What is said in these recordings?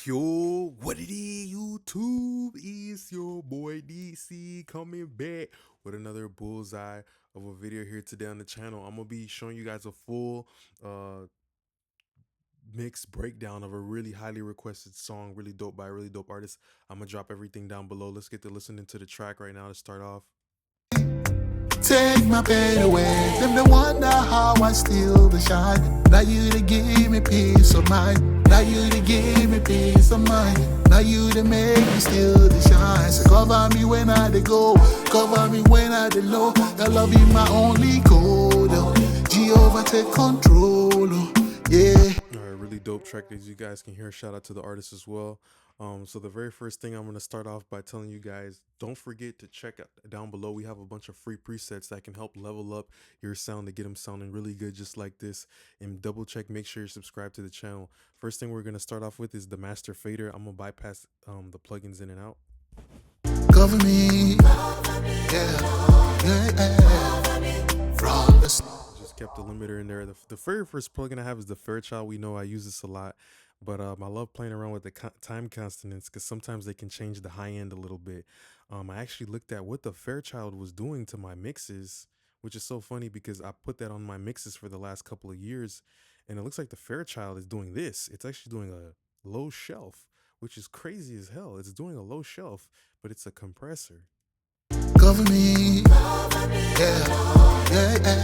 Yo, what it is, YouTube? It's your boy DC coming back with another bullseye of a video here today on the channel. I'm gonna be showing you guys a full mix breakdown of a really highly requested song, really dope by a really dope artist. I'm gonna drop everything down below. Let's get to listening to the track right now to start off. Take my pain away. Them they wonder how I steal the shine. Now you to give me peace of mind. Now you to give me peace of mind. Now you to make me steal the shine. So cover me when I dey go. Cover me when I dey low. Your love be my only code. Jehovah take control. Yeah. All right, really dope track as you guys can hear. Shout out to the artist as well. So the very first thing I'm going to start off by telling you guys, don't forget to check out down below. We have a bunch of free presets that can help level up your sound to get them sounding really good, just like this. And double check, make sure you're subscribed to the channel. First thing we're going to start off with is the master fader. I'm going to bypass the plugins in and out. Cover me. Yeah. Yeah. From the Just kept the limiter in there. The very first plugin I have is the Fairchild. We know I use this a lot, but I love playing around with the time consonants because sometimes they can change the high end a little bit. I actually looked at what the Fairchild was doing to my mixes, which is so funny because I put that on my mixes for the last couple of years, and it looks like the Fairchild is doing this. It's actually doing a low shelf, which is crazy as hell. It's doing a low shelf, but it's a compressor. cover me. Yeah. Yeah.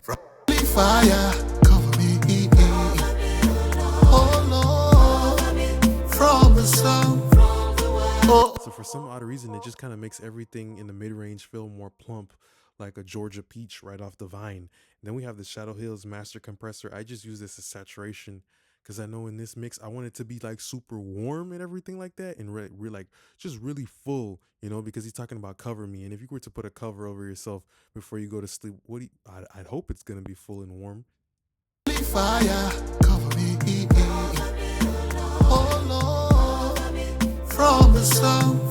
From the fire. Cover me. Oh Lord. From the sun. Oh. So for some odd reason, it just kind of makes everything in the mid-range feel more plump, like a Georgia peach right off the vine. And then we have the Shadow Hills Master Compressor. I just use this as saturation because I know in this mix, I want it to be like super warm and everything like that, and like just really full, you know, because he's talking about cover me. And if you were to put a cover over yourself before you go to sleep, I'd hope it's gonna be full and warm. Fire, cover me. Oh Lord, from the sun.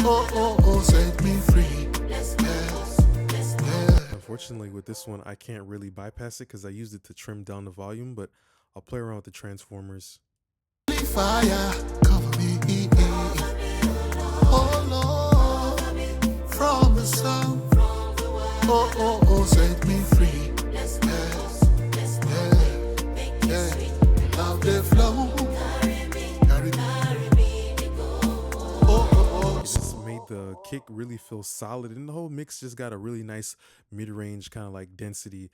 Oh, set me free. Yes, yeah. Unfortunately, with this one, I can't really bypass it because I used it to trim down the volume, but I'll play around with the transformers. Fire, cover me. Oh Lord, from the sun. Oh, set me free. Yes, yeah. Love the flow. Carry me. Oh. It just made the kick really feel solid, and the whole mix just got a really nice mid-range kind of like density.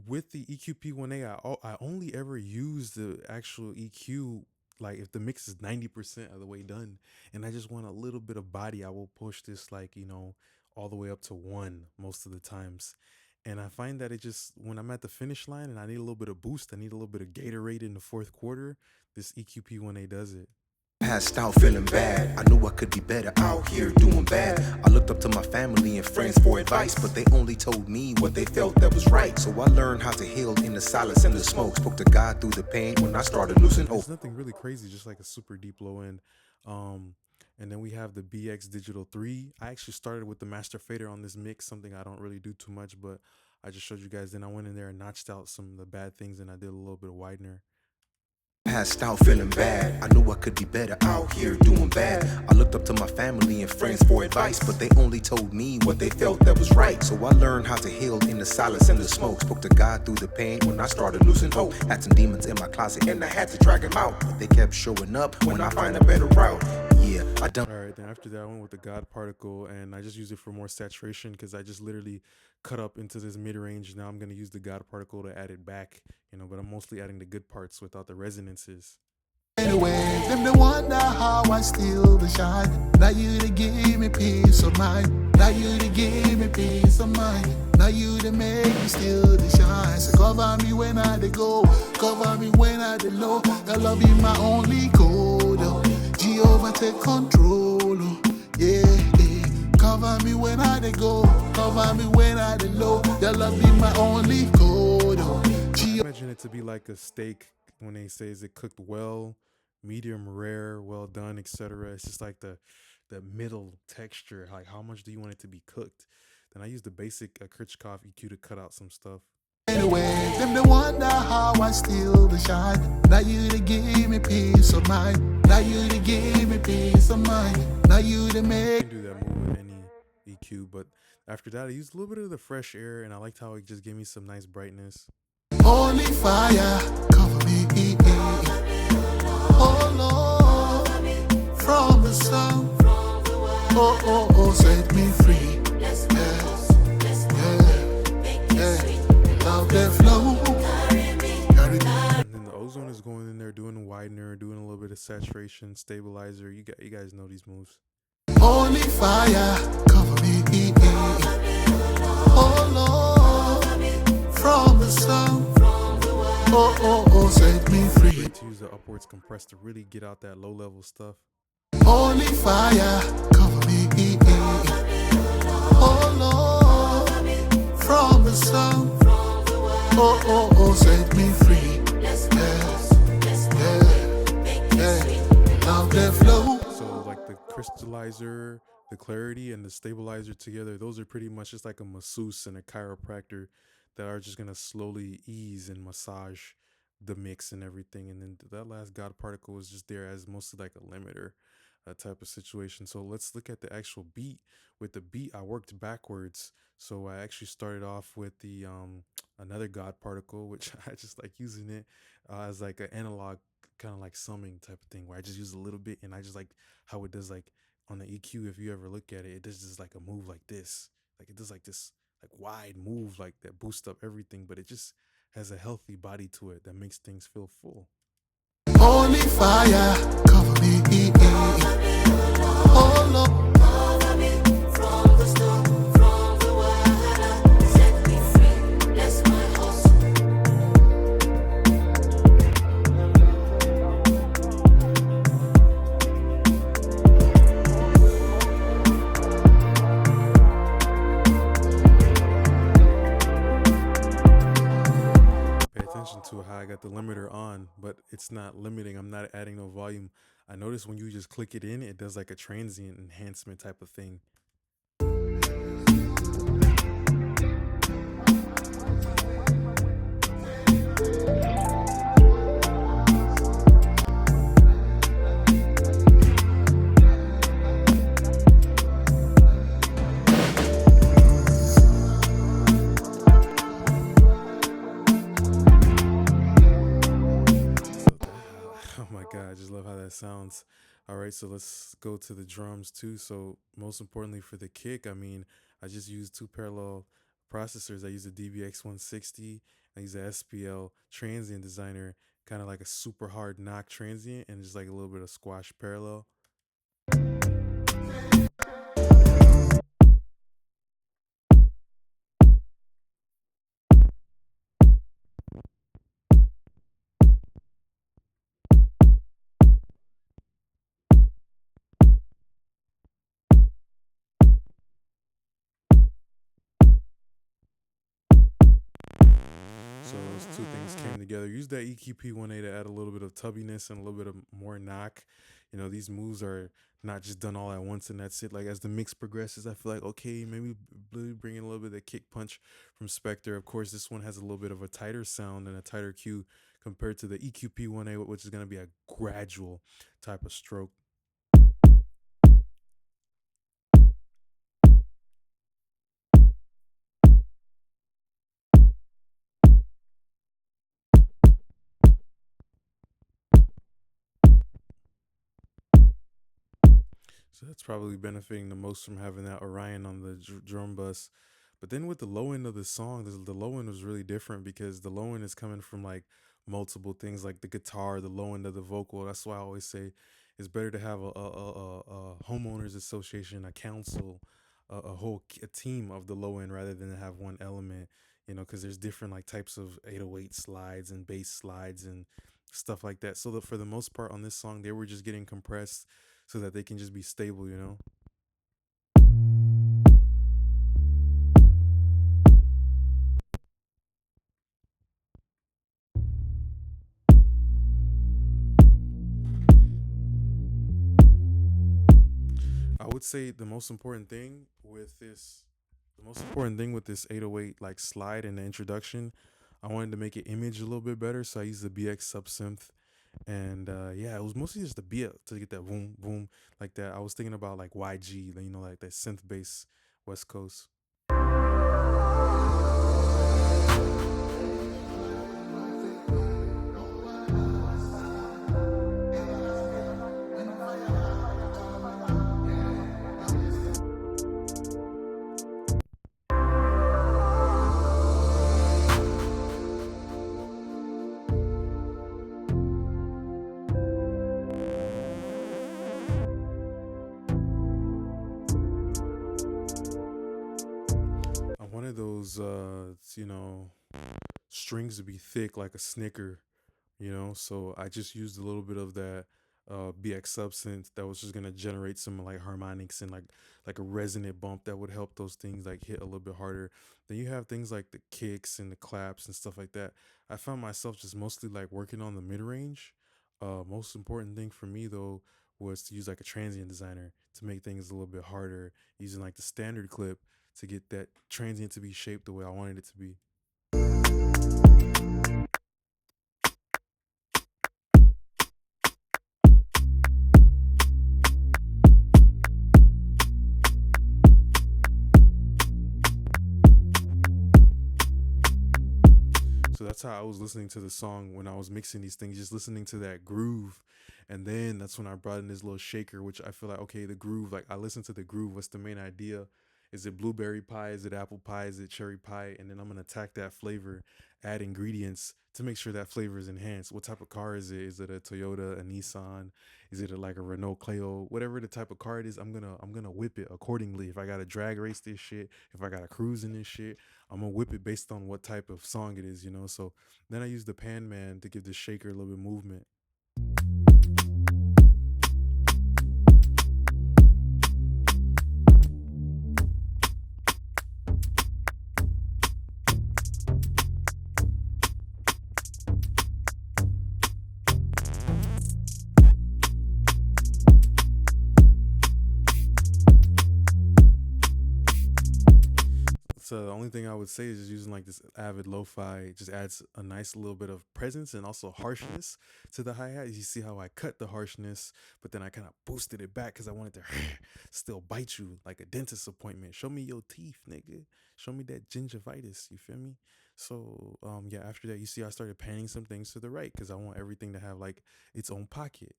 With the EQP1A, I only ever use the actual EQ like if the mix is 90% of the way done, and I just want a little bit of body. I will push this like, you know, all the way up to 1 most of the times. And I find that it just, when I'm at the finish line and I need a little bit of boost, I need a little bit of Gatorade in the fourth quarter, this EQP1A does it. Passed out feeling bad. I knew I could be better out here doing bad. I looked up to my family and friends for advice, but they only told me what they felt that was right. So I learned how to heal in the silence and the smoke. Spoke to God through the pain when I started losing hope. There's nothing really crazy, just like a super deep low end. And then we have the BX Digital 3. I actually started with the master fader on this mix, something I don't really do too much, but I just showed you guys. Then I went in there and notched out some of the bad things, and I did a little bit of widener. Passed out feeling bad. I knew I could be better out here doing bad. I looked up to my family and friends for advice, but they only told me what they felt that was right. So I learned how to heal in the silence and the smoke. Spoke to God through the pain when I started losing hope. Had some demons in my closet and I had to drag them out, but they kept showing up when I find a better route. Yeah, I done. All right, then after that, I went with the God particle, and I just use it for more saturation because I just literally cut up into this mid range. Now I'm gonna use the God particle to add it back, you know, but I'm mostly adding the good parts without the resonances. Anyway, them they wonder how I steal the shine. Now you to give me peace of mind. Now you to give me peace of mind. Now you to make me steal the shine. So cover me when I dey go. Cover me when I dey low. Your love be my only code. Jehovah take control. Yeah. Cover me when I dey go. Cover me when I dey low. Your love be my only code. Imagine it to be like a steak when they say is it cooked well, medium rare, well done, etc. It's just like the middle texture. Like how much do you want it to be cooked? Then I use the basic Kirchhoff EQ to cut out some stuff. away. Them they wonder how I still the shine. Now you to give me peace of mind. Now you to give me peace of mind. Now you to You make can do that move with any EQ, but after that, I used a little bit of the fresh air, and I liked how it just gave me some nice brightness. holy fire cover me. Oh Lord, from the sun. Oh, oh, oh, set me free. Yes, yeah, yeah. Love that flow. Carry me. And then the ozone is going in there, doing a widener, doing a little bit of saturation, stabilizer. You guys know these moves. Holy fire cover me. Oh Lord, from the sun. Oh, oh, oh, set me free. Great to use the upwards compress to really get out that low level stuff. Holy fire cover me. Oh Lord, from the sun. Oh, oh, oh, set me free. Yes, yeah, yeah. Love that flow. So like the crystallizer, the clarity, and the stabilizer together, those are pretty much just like a masseuse and a chiropractor that are just gonna slowly ease and massage the mix and everything. And then that last God particle is just there as mostly like a limiter type of situation. So let's look at the actual beat. With the beat, I worked backwards. So I actually started off with the another God particle, which I just like using it as like an analog kind of like summing type of thing where I just use a little bit, and I just like how it does like on the EQ. If you ever look at it, it does just like a move like this, like it does like this like wide move like that boosts up everything, but it just has a healthy body to it that makes things feel full. Holy fire cover me. Oh Lord. Pay attention to how I got the limiter on, but it's not limiting. I'm not adding no volume. I notice when you just click it in, it does like a transient enhancement type of thing. So oh my god, I just love how that sounds. All right, so let's go to the drums too. So most importantly for the kick, I mean, I just use two parallel processors. I use a DBX 160. I use a SPL transient designer, kind of like a super hard knock transient, and just like a little bit of squash parallel. So those two things came together. Use that EQP1A to add a little bit of tubbiness and a little bit of more knock. You know, these moves are not just done all at once and that's it. Like as the mix progresses, I feel like okay, maybe bring in a little bit of the kick punch from Spectre. Of course, this one has a little bit of a tighter sound and a tighter cue compared to the EQP1A, which is going to be a gradual type of stroke. So that's probably benefiting the most from having that Orion on the drum bus. But then with the low end of the song, the low end was really different because the low end is coming from like multiple things, like the guitar, the low end of the vocal. That's why I always say it's better to have a homeowners association, a council, a team of the low end rather than to have one element. You know, because there's different like types of 808 slides and bass slides and stuff like that. So that for the most part on this song, they were just getting compressed so that they can just be stable, you know? I would say the most important thing with this 808 like slide in the introduction, I wanted to make it image a little bit better, so I used the BX subsynth. And yeah, it was mostly just the beat to get that boom boom like that. I was thinking about like YG, you know, like that synth bass West Coast. I wanted those, you know, strings to be thick like a Snicker, you know. So I just used a little bit of that BX substance that was just gonna generate some like harmonics and like a resonant bump that would help those things like hit a little bit harder. Then you have things like the kicks and the claps and stuff like that. I found myself just mostly like working on the mid range. Most important thing for me though was to use like a transient designer to make things a little bit harder, using like the standard clip to get that transient to be shaped the way I wanted it to be. So that's how I was listening to the song when I was mixing these things, just listening to that groove. And then that's when I brought in this little shaker, which I feel like, okay, the groove, like I listened to the groove. What's the main idea? Is it blueberry pie? Is it apple pie? Is it cherry pie? And then I'm going to attack that flavor, add ingredients to make sure that flavor is enhanced. What type of car is it? Is it a Toyota, a Nissan? Is it like a Renault Clio? Whatever the type of car it is, I'm gonna whip it accordingly. If I gotta drag race this shit, if I gotta cruise in this shit, I'm gonna whip it based on what type of song it is, you know. So then I use the Pan Man to give the shaker a little bit of movement. So the only thing I would say is just using like this Avid Lo-Fi. It just adds a nice little bit of presence and also harshness to the hi-hat. You see how I cut the harshness, but then I kind of boosted it back because I wanted to still bite you like a dentist appointment. Show me your teeth, nigga. Show me that gingivitis. You feel me? So yeah, after that, you see I started panning some things to the right because I want everything to have like its own pocket.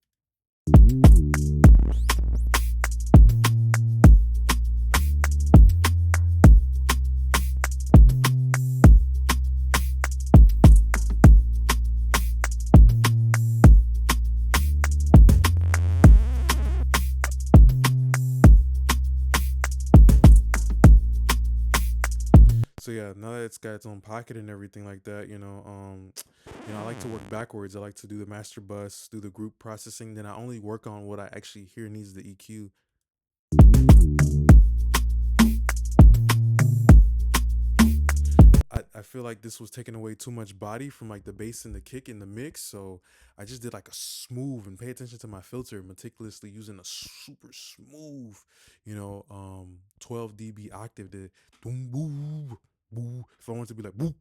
So yeah, now that it's got its own pocket and everything like that, I like to work backwards. I like to do the master bus, do the group processing. Then I only work on what I actually hear needs the EQ. I feel like this was taking away too much body from like the bass and the kick in the mix. So I just did like a smooth, and pay attention to my filter, meticulously using a super smooth, 12 dB octave to boom, boom, boom. If I wanted to be like boop,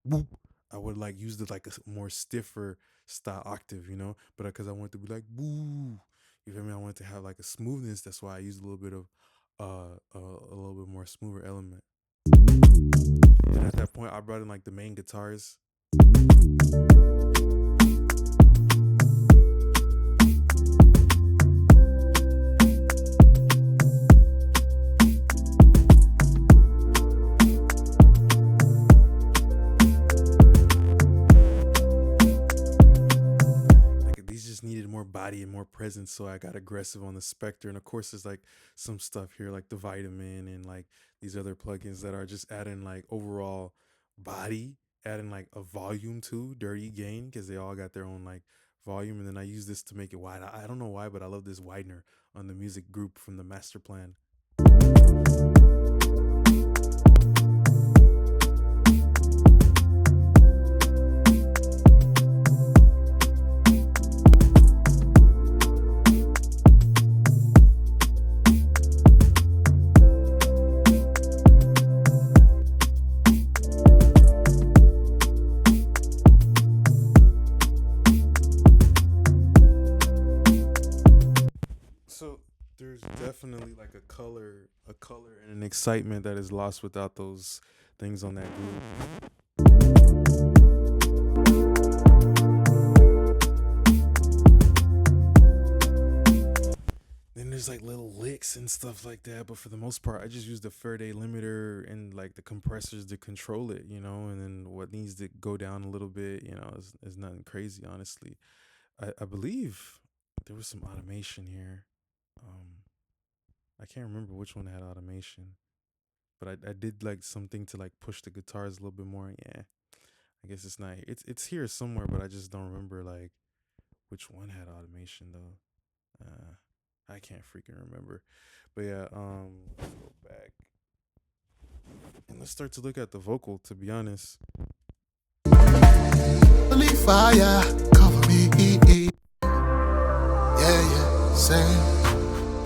boop, I would like use the like a more stiffer style octave, but because I wanted to be like boo, you feel me? I wanted to have like a smoothness. That's why I used a little bit of a little bit more smoother element. And at that point, I brought in like the main guitars. These just needed more body and more presence, so I got aggressive on the Spectre. And of course, there's like some stuff here like the Vitamin and like these other plugins that are just adding like overall body, adding like a volume to Dirty Gain, because they all got their own like volume. And then I use this to make it wide. I don't know why, but I love this widener on the music group from the master plan. There's definitely like a color and an excitement that is lost without those things on that groove. Then there's like little licks and stuff like that, but for the most part, I just use the Faraday limiter and like the compressors to control it, you know. And then what needs to go down a little bit, you know, is nothing crazy, honestly. I believe there was some automation here. Um, I can't remember which one had automation, but I did like something to like push the guitars a little bit more. Yeah, I guess it's not. It's here somewhere, but I just don't remember like which one had automation though. I can't freaking remember. But yeah, let's go back and let's start to look at the vocal. To be honest, Holy fire, cover me. Yeah, yeah, say.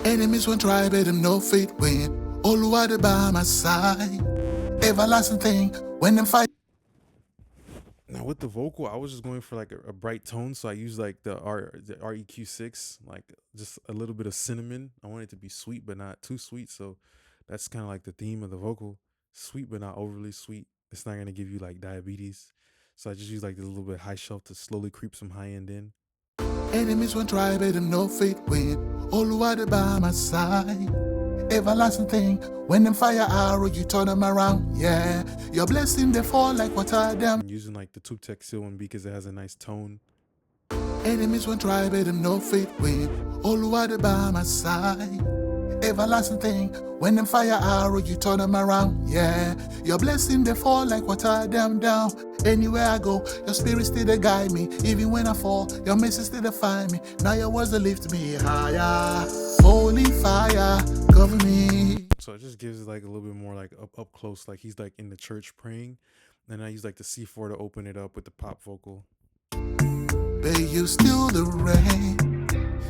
Enemies won't try, but them no fit win. All water by my side. Everlasting thing, when them fight. now with the vocal, I was just going for like a bright tone, so I used like the REQ6, like just a little bit of cinnamon. I want it to be sweet but not too sweet, so that's kind of like the theme of the vocal: sweet but not overly sweet. It's not gonna give you like diabetes, so I just use like this little bit high shelf to slowly creep some high end in. Enemies won't try, but them no fit win. All water by my side. Everlasting thing, when them fire arrow, you turn them around. Yeah, your blessing they fall like water them. I'm using like the Tube Tech Seal 1B because it has a nice tone. Enemies won't try, but them no fit win. All water by my side. Everlasting thing, when them fire arrow, you turn them around. Yeah, your blessing they fall like water them down. Anywhere I go, your spirit still they guide me. Even when I fall, your message still they find me. Now your words they lift me higher. Holy fire, cover me. So it just gives it like a little bit more like up close, like he's like in the church praying. Then I use like the C4 to open it up with the pop vocal. But you still the rain.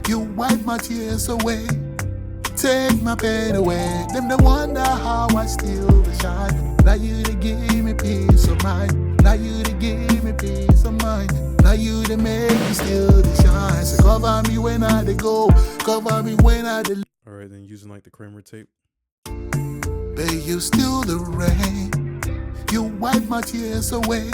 You wipe my tears away. Take my pain away. Them they wonder how I still the shine. Now you they give me peace of mind. Now you they give me peace of mind. Now you they make me still the shine. So cover me when I they go. Cover me when I they. All right, then using like the Kramer tape. But you still the rain. You wipe my tears away.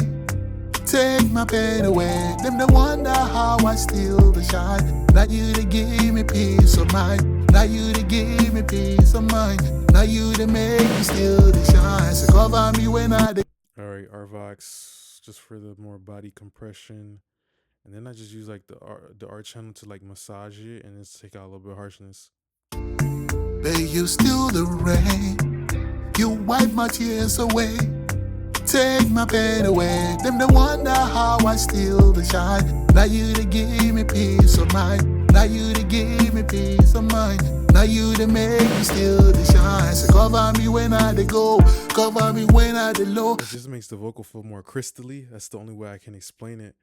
Take my pain away. Them they wonder how I still the shine. Now you they give me peace of mind. Now you they give me peace of mind. Now you they make me still the shine. So cover me when I they. All right, RVox just for the more body compression, and then I just use like the R channel to like massage it and just take out a little bit of harshness. But you still the rain. You wipe my tears away. Take my pain away. Them they wonder how I still the shine. Now you they give me peace of mind. Now you they give me peace of mind. Now you they make me still the shine. So cover me when I they go. Cover me when I they low. It just makes the vocal feel more crystally. That's the only way I can explain it.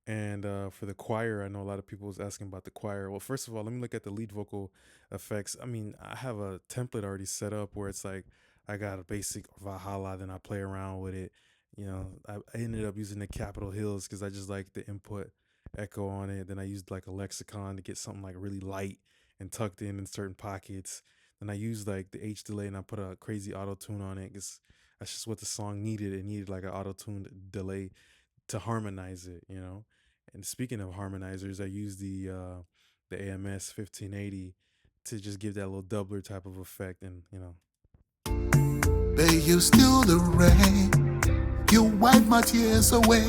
And for the choir, I know a lot of people was asking about the choir. Well, first of all, let me look at the lead vocal effects. I mean, I have a template already set up where it's like I got a basic Valhalla, then I play around with it. You know, I ended up using the Capitol Hills because I just like the input echo on it. Then I used like a lexicon to get something like really light and tucked in certain pockets. Then I used like the H delay and I put a crazy auto tune on it because that's just what the song needed. It needed like an auto tuned delay to harmonize it, you know. And speaking of harmonizers, I use the AMS 1580 to just give that little doubler type of effect, and you know. But you still the rain. You wipe my tears away.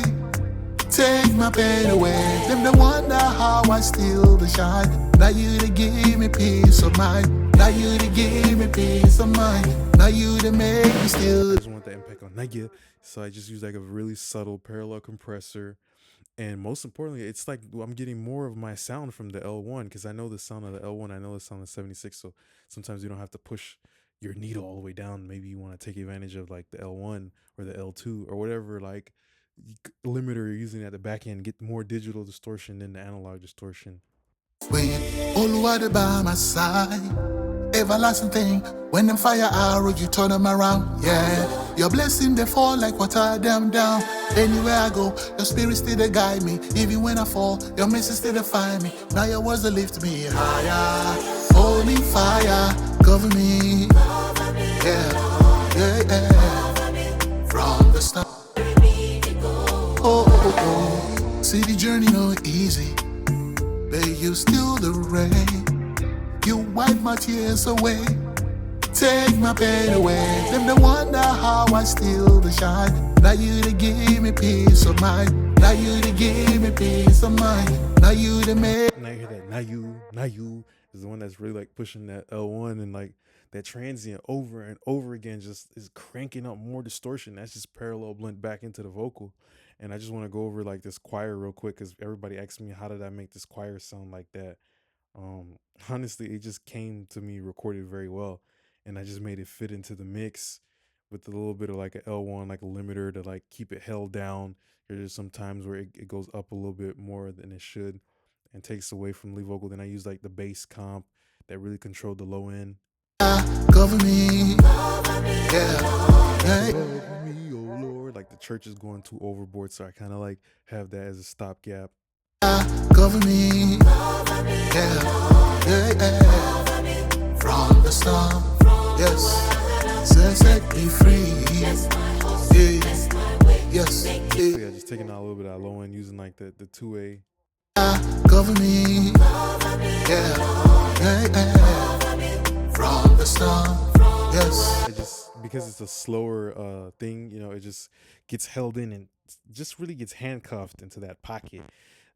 Take my pain away. Them they wonder how I still the shine. Now you they give me peace of mind. Now you they give me peace of mind. Now you they make me still. I just want that impact on Naya, so I just use like a really subtle parallel compressor. And most importantly, it's like I'm getting more of my sound from the L1 because I know the sound of the L1, I know the sound of the 76. So sometimes you don't have to push your needle all the way down. Maybe you want to take advantage of like the L1 or the L2 or whatever like limiter you're using at the back end, get more digital distortion than the analog distortion. When all water by my side, everlasting thing. When them fire arrow, you turn them around. Yeah, your blessing they fall like water them down. Anywhere I go, your spirit still they guide me. Even when I fall, your message still they find me. Now your words they lift me higher. Holy fire, cover me. Yeah, yeah, yeah. From the start. Oh, oh, oh. See the journey no easy, but you still the rain. You wipe my tears away, take my pain away. Them they wonder how I still the shine. Now you to give me peace of mind. Now you to give me peace of mind. Now you to make. Now you hear that now you is the one that's really like pushing that L1, and like that transient over and over again just is cranking up more distortion. That's just parallel blend back into the vocal. And I just want to go over like this choir real quick because everybody asked me how did I make this choir sound like that. Um, Honestly, it just came to me recorded very well, and I just made it fit into the mix with a little bit of like a L1, like a limiter to like keep it held down. There's some times where it goes up a little bit more than it should and takes away from lead vocal. Then I use like the bass comp that really controlled the low end. Cover me, yeah, hey. Cover me, oh Lord. Like the church is going too overboard, so I kind of like have that as a stopgap. Cover me, yeah, yeah, yeah. From the storm, yes, set me free, yeah, yes, So yeah. yeah, just taking out a little bit of that low end using like the 2A. Cover me, yeah, yeah, yeah. From the storm, yes. I just because it's a slower thing, it just gets held in and just really gets handcuffed into that pocket.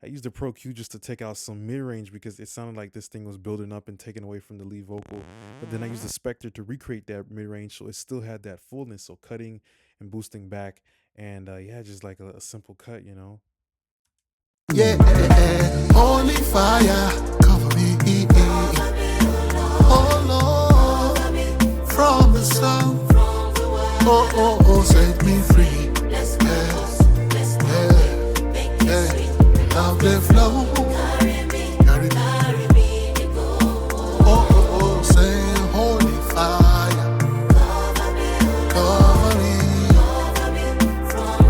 I used the Pro Q just to take out some mid range because it sounded like this thing was building up and taken away from the lead vocal. But then I used the Spectre to recreate that mid range so it still had that fullness, so cutting and boosting back. And yeah, just like a simple cut. Yeah, holy fire, cover me. Oh Lord, from the sun. Oh, oh, oh, set me free. Yeah, yeah, yeah. Love the flow. Carry me. Oh, oh, oh, say holy fire. Cover me.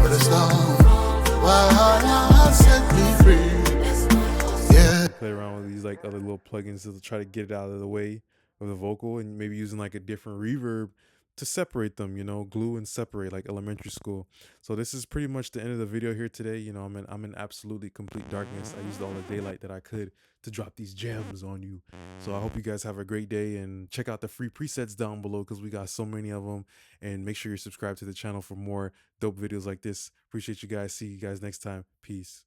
For the sun. Why set me free? Yeah. Play around with these like other little plugins to try to get it out of the way of the vocal, and maybe using like a different reverb to separate them, glue and separate like elementary school. So this is pretty much the end of the video here today. I'm in absolutely complete darkness. I used all the daylight that I could to drop these gems on you. So I hope you guys have a great day, and check out the free presets down below because we got so many of them. And make sure you're subscribed to the channel for more dope videos like this. Appreciate you guys. See you guys next time. Peace.